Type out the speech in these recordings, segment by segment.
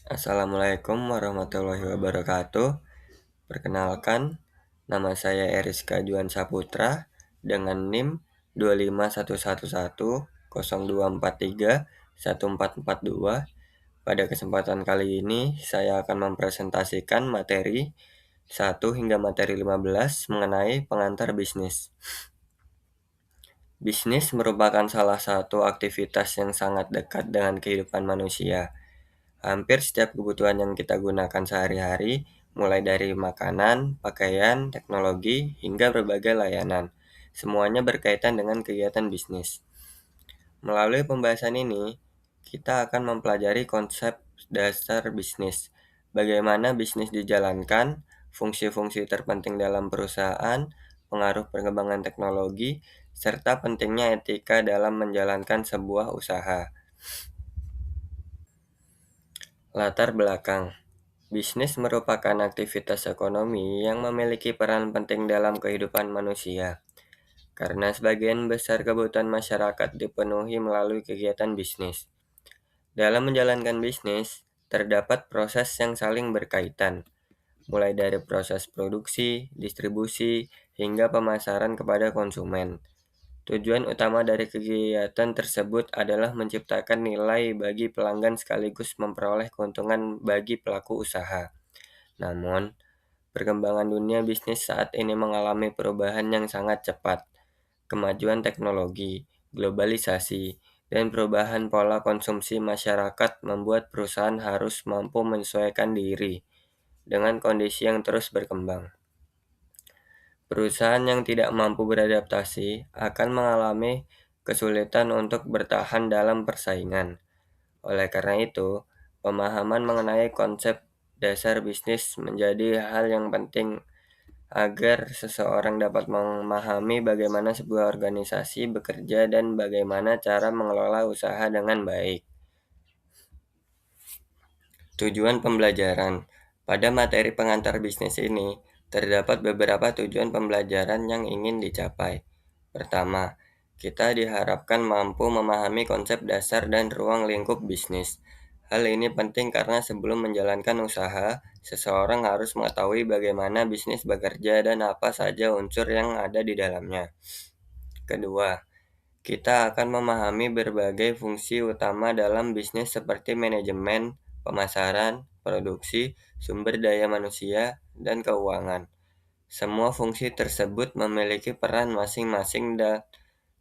Assalamualaikum warahmatullahi wabarakatuh. Perkenalkan, nama saya Eriska Juan Saputra dengan NIM 2511102431442. Pada kesempatan kali ini, saya akan mempresentasikan materi 1 hingga materi 15 mengenai pengantar bisnis. Bisnis merupakan salah satu aktivitas yang sangat dekat dengan kehidupan manusia. Hampir setiap kebutuhan yang kita gunakan sehari-hari, mulai dari makanan, pakaian, teknologi, hingga berbagai layanan, semuanya berkaitan dengan kegiatan bisnis. Melalui pembahasan ini, kita akan mempelajari konsep dasar bisnis, bagaimana bisnis dijalankan, fungsi-fungsi terpenting dalam perusahaan, pengaruh perkembangan teknologi, serta pentingnya etika dalam menjalankan sebuah usaha. Latar belakang. Bisnis merupakan aktivitas ekonomi yang memiliki peran penting dalam kehidupan manusia, karena sebagian besar kebutuhan masyarakat dipenuhi melalui kegiatan bisnis. Dalam menjalankan bisnis, terdapat proses yang saling berkaitan, mulai dari proses produksi, distribusi, hingga pemasaran kepada konsumen. Tujuan utama dari kegiatan tersebut adalah menciptakan nilai bagi pelanggan sekaligus memperoleh keuntungan bagi pelaku usaha. Namun, perkembangan dunia bisnis saat ini mengalami perubahan yang sangat cepat. Kemajuan teknologi, globalisasi, dan perubahan pola konsumsi masyarakat membuat perusahaan harus mampu menyesuaikan diri dengan kondisi yang terus berkembang. Perusahaan yang tidak mampu beradaptasi akan mengalami kesulitan untuk bertahan dalam persaingan. Oleh karena itu, pemahaman mengenai konsep dasar bisnis menjadi hal yang penting agar seseorang dapat memahami bagaimana sebuah organisasi bekerja dan bagaimana cara mengelola usaha dengan baik. Tujuan pembelajaran. Pada materi pengantar bisnis ini, terdapat beberapa tujuan pembelajaran yang ingin dicapai. Pertama, kita diharapkan mampu memahami konsep dasar dan ruang lingkup bisnis. Hal ini penting karena sebelum menjalankan usaha, seseorang harus mengetahui bagaimana bisnis bekerja dan apa saja unsur yang ada di dalamnya. Kedua, kita akan memahami berbagai fungsi utama dalam bisnis seperti manajemen, pemasaran, produksi, sumber daya manusia, dan keuangan. Semua fungsi tersebut memiliki peran masing-masing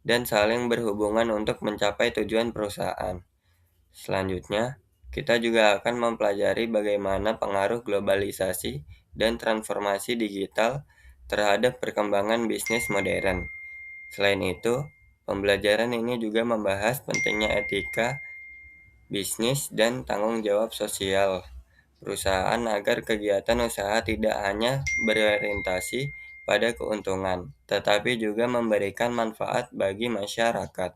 dan saling berhubungan untuk mencapai tujuan perusahaan. Selanjutnya, kita juga akan mempelajari bagaimana pengaruh globalisasi dan transformasi digital terhadap perkembangan bisnis modern. Selain itu, pembelajaran ini juga membahas pentingnya etika, bisnis, dan tanggung jawab sosial perusahaan agar kegiatan usaha tidak hanya berorientasi pada keuntungan, tetapi juga memberikan manfaat bagi masyarakat.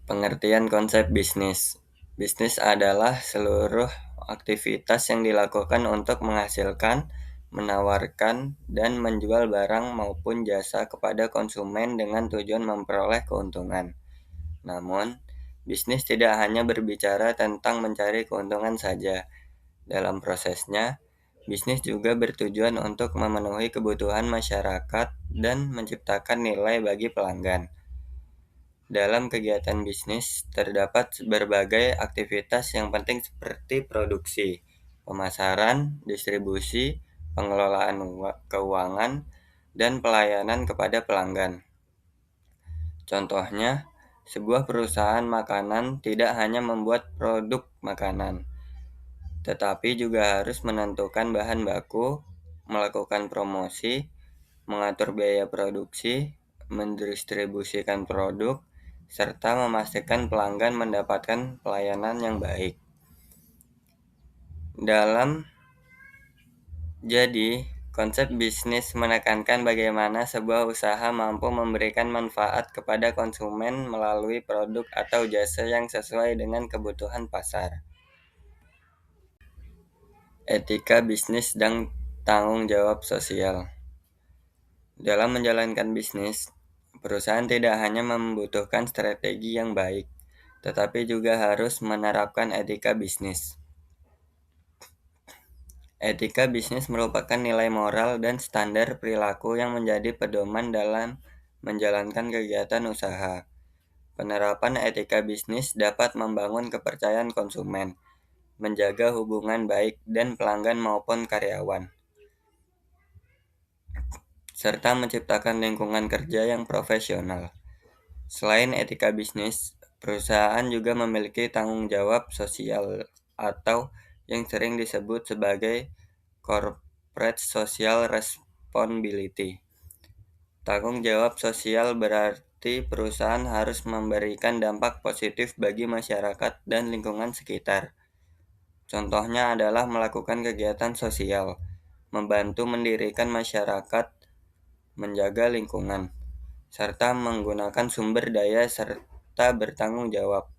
Pengertian konsep bisnis. Bisnis adalah seluruh aktivitas yang dilakukan untuk menghasilkan, menawarkan, dan menjual barang maupun jasa kepada konsumen dengan tujuan memperoleh keuntungan. Namun, bisnis tidak hanya berbicara tentang mencari keuntungan saja. Dalam prosesnya, bisnis juga bertujuan untuk memenuhi kebutuhan masyarakat dan menciptakan nilai bagi pelanggan. Dalam kegiatan bisnis, terdapat berbagai aktivitas yang penting seperti produksi, pemasaran, distribusi, pengelolaan keuangan, dan pelayanan kepada pelanggan. Contohnya, sebuah perusahaan makanan tidak hanya membuat produk makanan, tetapi juga harus menentukan bahan baku, melakukan promosi, mengatur biaya produksi, mendistribusikan produk, serta memastikan pelanggan mendapatkan pelayanan yang baik. Jadi, konsep bisnis menekankan bagaimana sebuah usaha mampu memberikan manfaat kepada konsumen melalui produk atau jasa yang sesuai dengan kebutuhan pasar. Etika bisnis dan tanggung jawab sosial. Dalam menjalankan bisnis, perusahaan tidak hanya membutuhkan strategi yang baik, tetapi juga harus menerapkan etika bisnis. Etika bisnis merupakan nilai moral dan standar perilaku yang menjadi pedoman dalam menjalankan kegiatan usaha. Penerapan etika bisnis dapat membangun kepercayaan konsumen, menjaga hubungan baik dan pelanggan maupun karyawan, serta menciptakan lingkungan kerja yang profesional. Selain etika bisnis, perusahaan juga memiliki tanggung jawab sosial atau yang sering disebut sebagai corporate social responsibility. Tanggung jawab sosial berarti perusahaan harus memberikan dampak positif bagi masyarakat dan lingkungan sekitar. Contohnya adalah melakukan kegiatan sosial, membantu mendirikan masyarakat, menjaga lingkungan, serta menggunakan sumber daya serta bertanggung jawab.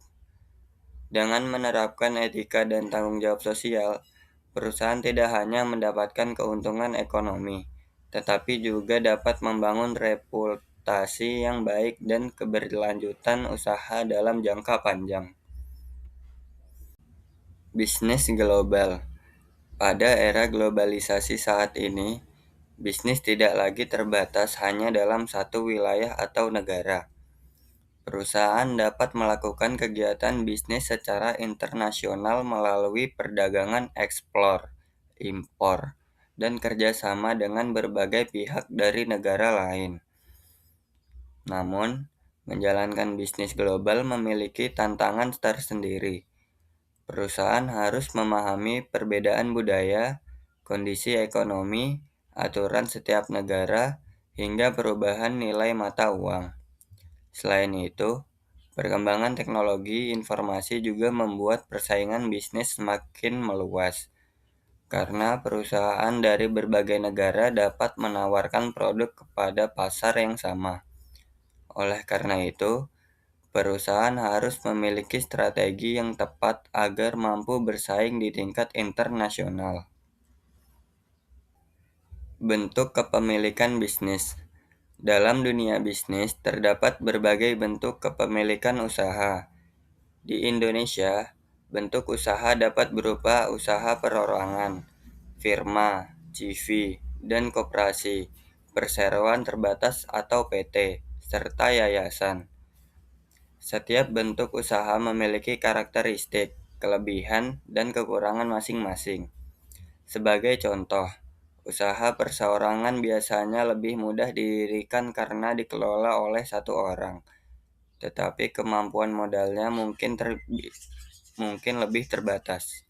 Dengan menerapkan etika dan tanggung jawab sosial, perusahaan tidak hanya mendapatkan keuntungan ekonomi, tetapi juga dapat membangun reputasi yang baik dan keberlanjutan usaha dalam jangka panjang. Bisnis global. Pada era globalisasi saat ini, bisnis tidak lagi terbatas hanya dalam satu wilayah atau negara. Perusahaan dapat melakukan kegiatan bisnis secara internasional melalui perdagangan ekspor, impor, dan kerjasama dengan berbagai pihak dari negara lain. Namun, menjalankan bisnis global memiliki tantangan tersendiri. Perusahaan harus memahami perbedaan budaya, kondisi ekonomi, aturan setiap negara, hingga perubahan nilai mata uang. Selain itu, perkembangan teknologi informasi juga membuat persaingan bisnis semakin meluas, karena perusahaan dari berbagai negara dapat menawarkan produk kepada pasar yang sama. Oleh karena itu, perusahaan harus memiliki strategi yang tepat agar mampu bersaing di tingkat internasional. Bentuk kepemilikan bisnis. Dalam dunia bisnis, terdapat berbagai bentuk kepemilikan usaha. Di Indonesia, bentuk usaha dapat berupa usaha perorangan, firma, JV, dan koperasi, perseroan terbatas atau PT, serta yayasan. Setiap bentuk usaha memiliki karakteristik, kelebihan, dan kekurangan masing-masing. Sebagai contoh, usaha perseorangan biasanya lebih mudah didirikan karena dikelola oleh satu orang, tetapi kemampuan modalnya mungkin lebih terbatas.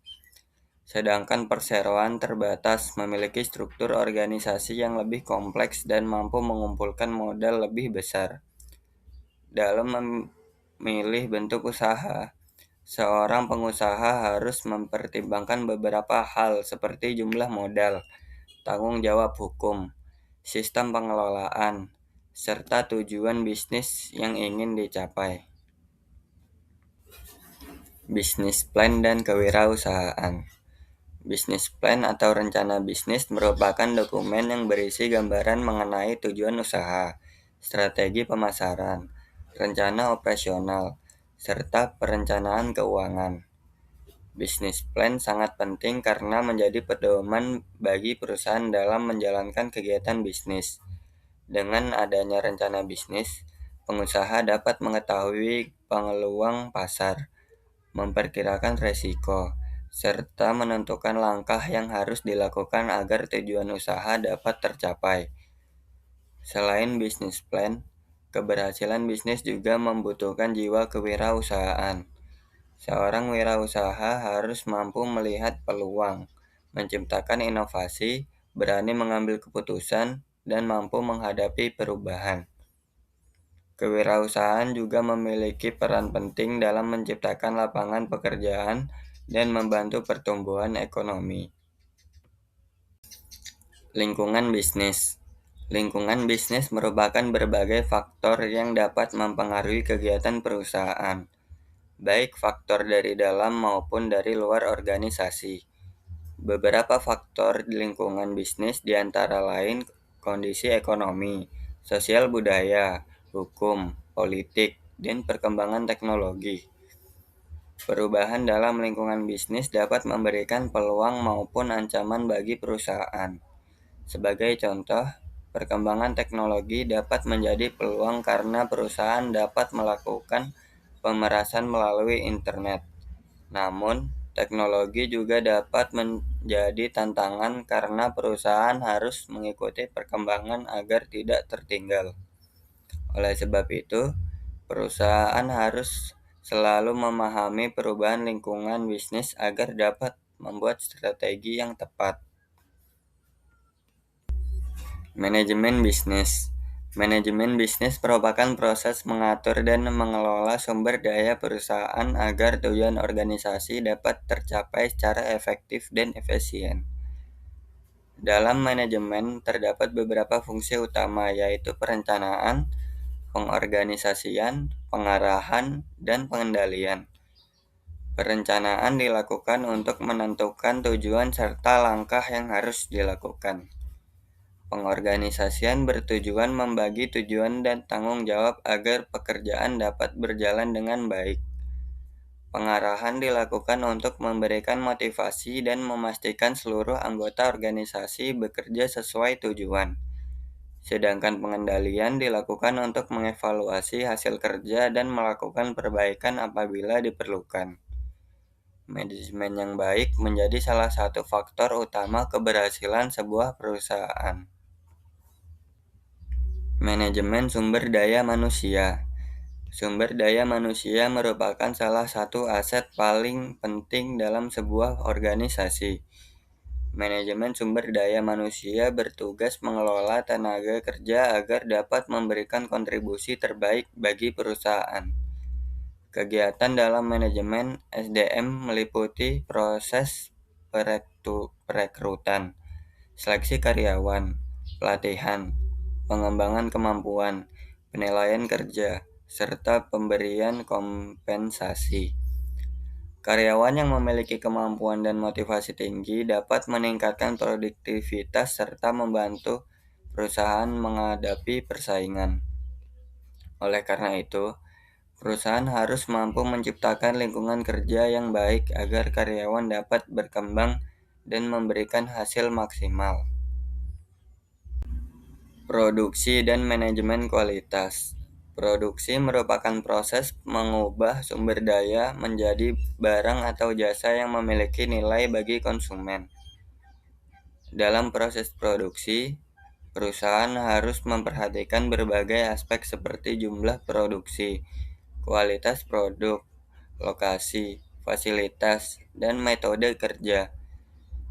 Sedangkan perseroan terbatas memiliki struktur organisasi yang lebih kompleks dan mampu mengumpulkan modal lebih besar. Dalam memilih bentuk usaha, seorang pengusaha harus mempertimbangkan beberapa hal seperti jumlah modal, tanggung jawab hukum, sistem pengelolaan, serta tujuan bisnis yang ingin dicapai. Bisnis plan dan kewirausahaan. Bisnis plan atau rencana bisnis merupakan dokumen yang berisi gambaran mengenai tujuan usaha, strategi pemasaran, rencana operasional, serta perencanaan keuangan. Bisnis plan sangat penting karena menjadi pedoman bagi perusahaan dalam menjalankan kegiatan bisnis. Dengan adanya rencana bisnis, pengusaha dapat mengetahui peluang pasar, memperkirakan resiko, serta menentukan langkah yang harus dilakukan agar tujuan usaha dapat tercapai. Selain bisnis plan, keberhasilan bisnis juga membutuhkan jiwa kewirausahaan. Seorang wirausaha harus mampu melihat peluang, menciptakan inovasi, berani mengambil keputusan, dan mampu menghadapi perubahan. Kewirausahaan juga memiliki peran penting dalam menciptakan lapangan pekerjaan dan membantu pertumbuhan ekonomi. Lingkungan bisnis. Lingkungan bisnis merupakan berbagai faktor yang dapat mempengaruhi kegiatan perusahaan, baik faktor dari dalam maupun dari luar organisasi. Beberapa faktor di lingkungan bisnis diantara lain kondisi ekonomi, sosial budaya, hukum, politik, dan perkembangan teknologi. Perubahan dalam lingkungan bisnis dapat memberikan peluang maupun ancaman bagi perusahaan. Sebagai contoh, perkembangan teknologi dapat menjadi peluang karena perusahaan dapat melakukan pemerasan melalui internet. Namun, teknologi juga dapat menjadi tantangan karena perusahaan harus mengikuti perkembangan agar tidak tertinggal. Oleh sebab itu, perusahaan harus selalu memahami perubahan lingkungan bisnis agar dapat membuat strategi yang tepat. Manajemen bisnis. Manajemen bisnis merupakan proses mengatur dan mengelola sumber daya perusahaan agar tujuan organisasi dapat tercapai secara efektif dan efisien. Dalam manajemen terdapat beberapa fungsi utama, yaitu perencanaan, pengorganisasian, pengarahan, dan pengendalian. Perencanaan dilakukan untuk menentukan tujuan serta langkah yang harus dilakukan. Pengorganisasian bertujuan membagi tujuan dan tanggung jawab agar pekerjaan dapat berjalan dengan baik. Pengarahan dilakukan untuk memberikan motivasi dan memastikan seluruh anggota organisasi bekerja sesuai tujuan. Sedangkan pengendalian dilakukan untuk mengevaluasi hasil kerja dan melakukan perbaikan apabila diperlukan. Manajemen yang baik menjadi salah satu faktor utama keberhasilan sebuah perusahaan. Manajemen sumber daya manusia. Sumber daya manusia merupakan salah satu aset paling penting dalam sebuah organisasi. Manajemen sumber daya manusia bertugas mengelola tenaga kerja agar dapat memberikan kontribusi terbaik bagi perusahaan. Kegiatan dalam manajemen SDM meliputi proses perekrutan, seleksi karyawan, pelatihan, pengembangan kemampuan, penilaian kerja, serta pemberian kompensasi. Karyawan yang memiliki kemampuan dan motivasi tinggi dapat meningkatkan produktivitas serta membantu perusahaan menghadapi persaingan. Oleh karena itu, perusahaan harus mampu menciptakan lingkungan kerja yang baik agar karyawan dapat berkembang dan memberikan hasil maksimal. Produksi dan manajemen kualitas. Produksi merupakan proses mengubah sumber daya menjadi barang atau jasa yang memiliki nilai bagi konsumen. Dalam proses produksi, perusahaan harus memperhatikan berbagai aspek seperti jumlah produksi, kualitas produk, lokasi, fasilitas, dan metode kerja.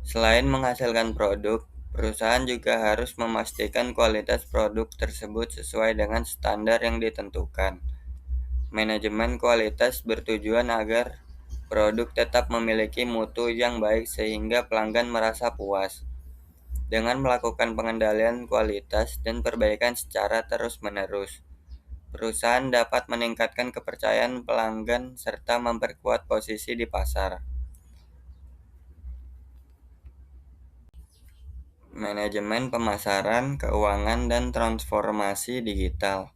Selain menghasilkan produk, perusahaan juga harus memastikan kualitas produk tersebut sesuai dengan standar yang ditentukan. Manajemen kualitas bertujuan agar produk tetap memiliki mutu yang baik sehingga pelanggan merasa puas. Dengan melakukan pengendalian kualitas dan perbaikan secara terus-menerus, perusahaan dapat meningkatkan kepercayaan pelanggan serta memperkuat posisi di pasar. Manajemen pemasaran, keuangan, dan transformasi digital.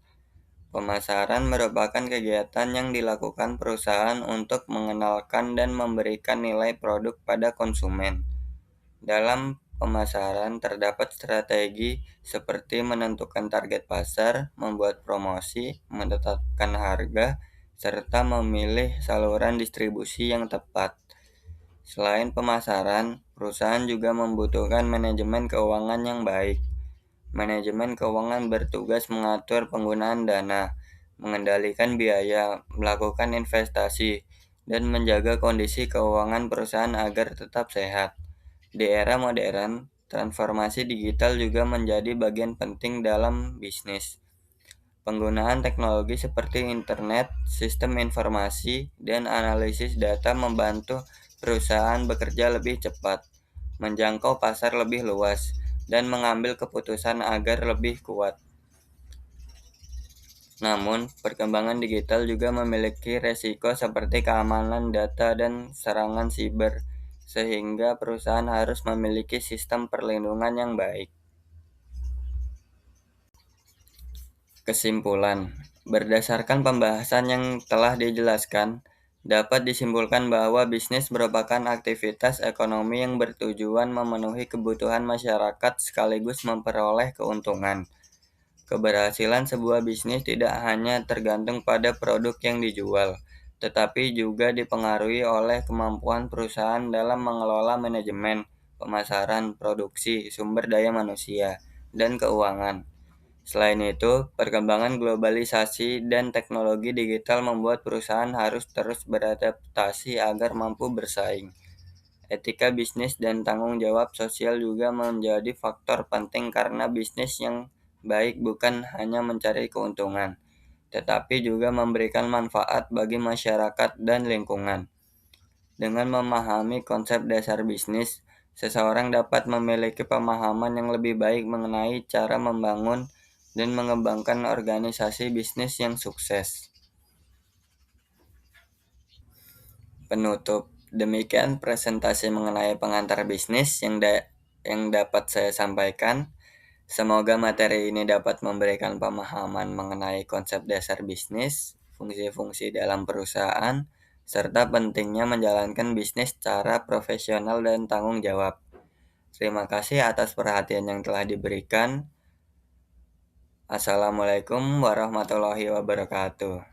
Pemasaran merupakan kegiatan yang dilakukan perusahaan untuk mengenalkan dan memberikan nilai produk pada konsumen. Dalam pemasaran terdapat strategi seperti menentukan target pasar, membuat promosi, menetapkan harga, serta memilih saluran distribusi yang tepat. Selain pemasaran, perusahaan juga membutuhkan manajemen keuangan yang baik. Manajemen keuangan bertugas mengatur penggunaan dana, mengendalikan biaya, melakukan investasi, dan menjaga kondisi keuangan perusahaan agar tetap sehat. Di era modern, transformasi digital juga menjadi bagian penting dalam bisnis. Penggunaan teknologi seperti internet, sistem informasi, dan analisis data membantu perusahaan bekerja lebih cepat, menjangkau pasar lebih luas, dan mengambil keputusan agar lebih kuat. Namun, perkembangan digital juga memiliki resiko seperti keamanan data dan serangan siber, sehingga perusahaan harus memiliki sistem perlindungan yang baik. Kesimpulan, berdasarkan pembahasan yang telah dijelaskan, Dapat disimpulkan bahwa bisnis merupakan aktivitas ekonomi yang bertujuan memenuhi kebutuhan masyarakat sekaligus memperoleh keuntungan. Keberhasilan sebuah bisnis tidak hanya tergantung pada produk yang dijual, tetapi juga dipengaruhi oleh kemampuan perusahaan dalam mengelola manajemen, pemasaran, produksi, sumber daya manusia, dan keuangan. Selain itu, perkembangan globalisasi dan teknologi digital membuat perusahaan harus terus beradaptasi agar mampu bersaing. Etika bisnis dan tanggung jawab sosial juga menjadi faktor penting karena bisnis yang baik bukan hanya mencari keuntungan, tetapi juga memberikan manfaat bagi masyarakat dan lingkungan. Dengan memahami konsep dasar bisnis, seseorang dapat memiliki pemahaman yang lebih baik mengenai cara membangun dan mengembangkan organisasi bisnis yang sukses. Penutup. Demikian presentasi mengenai pengantar bisnis yang dapat saya sampaikan. Semoga materi ini dapat memberikan pemahaman mengenai konsep dasar bisnis, fungsi-fungsi dalam perusahaan, serta pentingnya menjalankan bisnis secara profesional dan tanggung jawab. Terima kasih atas perhatian yang telah diberikan. Assalamualaikum warahmatullahi wabarakatuh.